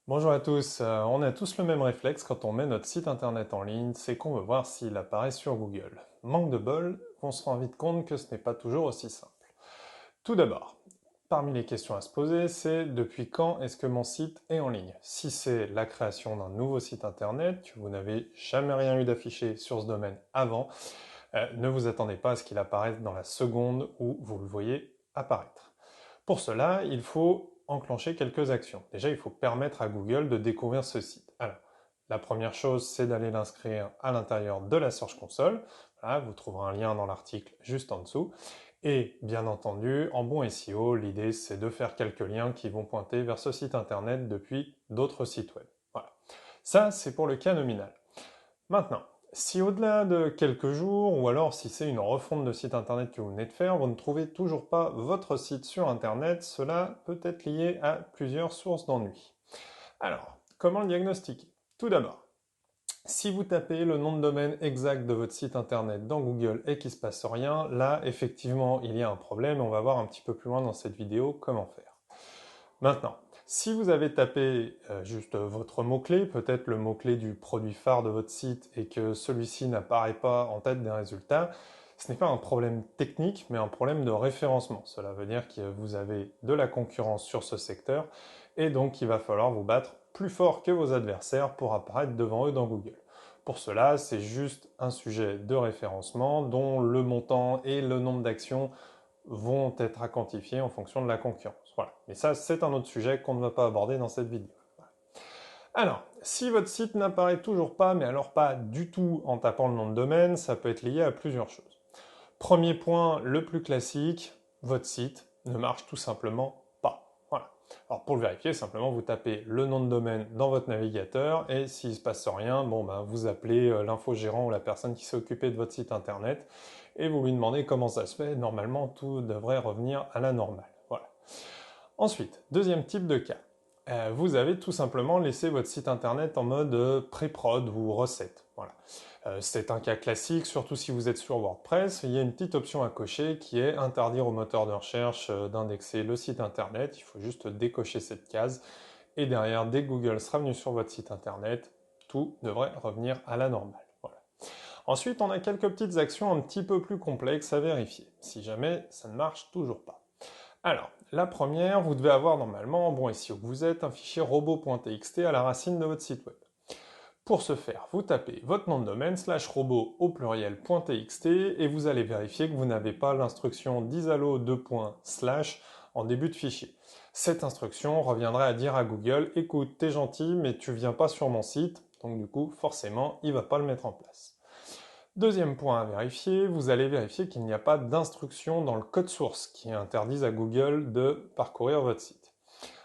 Bonjour à tous, on a tous le même réflexe quand on met notre site internet en ligne, c'est qu'on veut voir s'il apparaît sur Google. Manque de bol, on se rend vite compte que ce n'est pas toujours aussi simple. Tout d'abord, parmi les questions à se poser, c'est depuis quand est-ce que mon site est en ligne? Si c'est la création d'un nouveau site internet, que vous n'avez jamais rien eu d'affiché sur ce domaine avant, ne vous attendez pas à ce qu'il apparaisse dans la seconde où vous le voyez apparaître. Pour cela, il faut enclencher quelques actions. Déjà, il faut permettre à Google de découvrir ce site. Alors, la première chose, c'est d'aller l'inscrire à l'intérieur de la Search Console. Voilà, vous trouverez un lien dans l'article juste en dessous. Et bien entendu, en bon SEO, l'idée c'est de faire quelques liens qui vont pointer vers ce site internet depuis d'autres sites web. Voilà. Ça, c'est pour le cas nominal. Maintenant, si au-delà de quelques jours, ou alors si c'est une refonte de site internet que vous venez de faire, vous ne trouvez toujours pas votre site sur internet, cela peut être lié à plusieurs sources d'ennui. Alors, comment le diagnostiquer? Tout d'abord, si vous tapez le nom de domaine exact de votre site internet dans Google et qu'il ne se passe rien, là, effectivement, il y a un problème. On va voir un petit peu plus loin dans cette vidéo comment faire. Maintenant, si vous avez tapé juste votre mot-clé, peut-être le mot-clé du produit phare de votre site et que celui-ci n'apparaît pas en tête des résultats, ce n'est pas un problème technique, mais un problème de référencement. Cela veut dire que vous avez de la concurrence sur ce secteur et donc il va falloir vous battre plus fort que vos adversaires pour apparaître devant eux dans Google. Pour cela, c'est juste un sujet de référencement dont le montant et le nombre d'actions vont être à quantifier en fonction de la concurrence. Voilà. Mais ça, c'est un autre sujet qu'on ne va pas aborder dans cette vidéo. Voilà. Alors, si votre site n'apparaît toujours pas, mais alors pas du tout en tapant le nom de domaine, ça peut être lié à plusieurs choses. Premier point, le plus classique, votre site ne marche tout simplement pas. Voilà. Alors pour le vérifier, simplement vous tapez le nom de domaine dans votre navigateur et s'il ne se passe rien, bon, ben, vous appelez l'infogérant ou la personne qui s'est occupée de votre site internet et vous lui demandez comment ça se fait. Normalement, tout devrait revenir à la normale. Voilà. Ensuite, deuxième type de cas. Vous avez tout simplement laissé votre site internet en mode pré-prod ou recette. Voilà. C'est un cas classique, surtout si vous êtes sur WordPress. Il y a une petite option à cocher qui est interdire au moteur de recherche d'indexer le site internet. Il faut juste décocher cette case. Et derrière, dès que Google sera venu sur votre site internet, tout devrait revenir à la normale. Voilà. Ensuite, on a quelques petites actions un petit peu plus complexes à vérifier, si jamais ça ne marche toujours pas. Alors, la première, vous devez avoir normalement, bon, ici où vous êtes, un fichier robot.txt à la racine de votre site web. Pour ce faire, vous tapez votre nom de domaine /robot au pluriel.txt et vous allez vérifier que vous n'avez pas l'instruction d'isalo // en début de fichier. Cette instruction reviendrait à dire à Google, écoute, t'es gentil, mais tu viens pas sur mon site, donc du coup, forcément, il va pas le mettre en place. Deuxième point à vérifier, vous allez vérifier qu'il n'y a pas d'instruction dans le code source qui interdise à Google de parcourir votre site.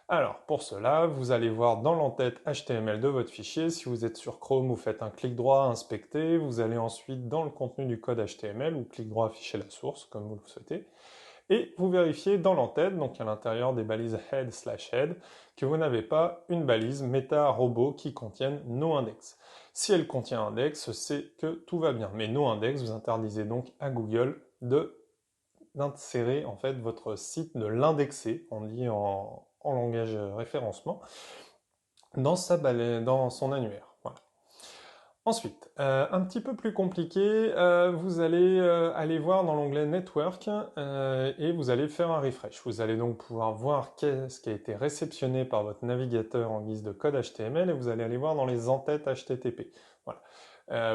Alors, pour cela, vous allez voir dans l'entête HTML de votre fichier, si vous êtes sur Chrome, vous faites un clic droit, inspecter, vous allez ensuite dans le contenu du code HTML, ou clic droit, afficher la source, comme vous le souhaitez, et vous vérifiez dans l'entête, donc à l'intérieur des balises head/head, que vous n'avez pas une balise meta robot qui contienne noindex. Si elle contient index, c'est que tout va bien. Mais noindex, vous interdisez donc à Google d'insérer en fait votre site, de l'indexer, on dit en langage référencement, dans son annuaire. Voilà. Ensuite, un petit peu plus compliqué, vous allez aller voir dans l'onglet Network et vous allez faire un refresh. Vous allez donc pouvoir voir qu'est-ce qui a été réceptionné par votre navigateur en guise de code HTML et vous allez aller voir dans les entêtes HTTP. Voilà.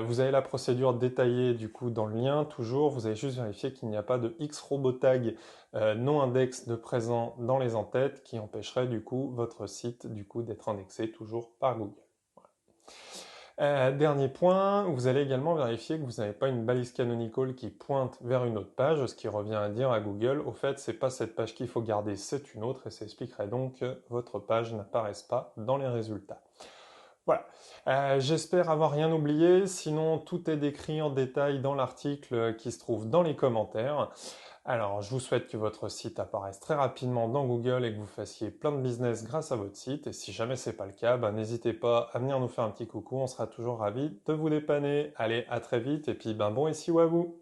Vous avez la procédure détaillée du coup dans le lien, toujours, vous allez juste vérifier qu'il n'y a pas de xrobotag non index de présent dans les entêtes qui empêcherait du coup votre site du coup d'être indexé toujours par Google. Dernier point, vous allez également vérifier que vous n'avez pas une balise canonical qui pointe vers une autre page, ce qui revient à dire à Google, au fait, c'est pas cette page qu'il faut garder, c'est une autre, et ça expliquerait donc que votre page n'apparaisse pas dans les résultats. Voilà, j'espère avoir rien oublié, sinon tout est décrit en détail dans l'article qui se trouve dans les commentaires. Alors, je vous souhaite que votre site apparaisse très rapidement dans Google et que vous fassiez plein de business grâce à votre site. Et si jamais c'est pas le cas, n'hésitez pas à venir nous faire un petit coucou, on sera toujours ravis de vous dépanner. Allez, à très vite et puis bon SEO à vous!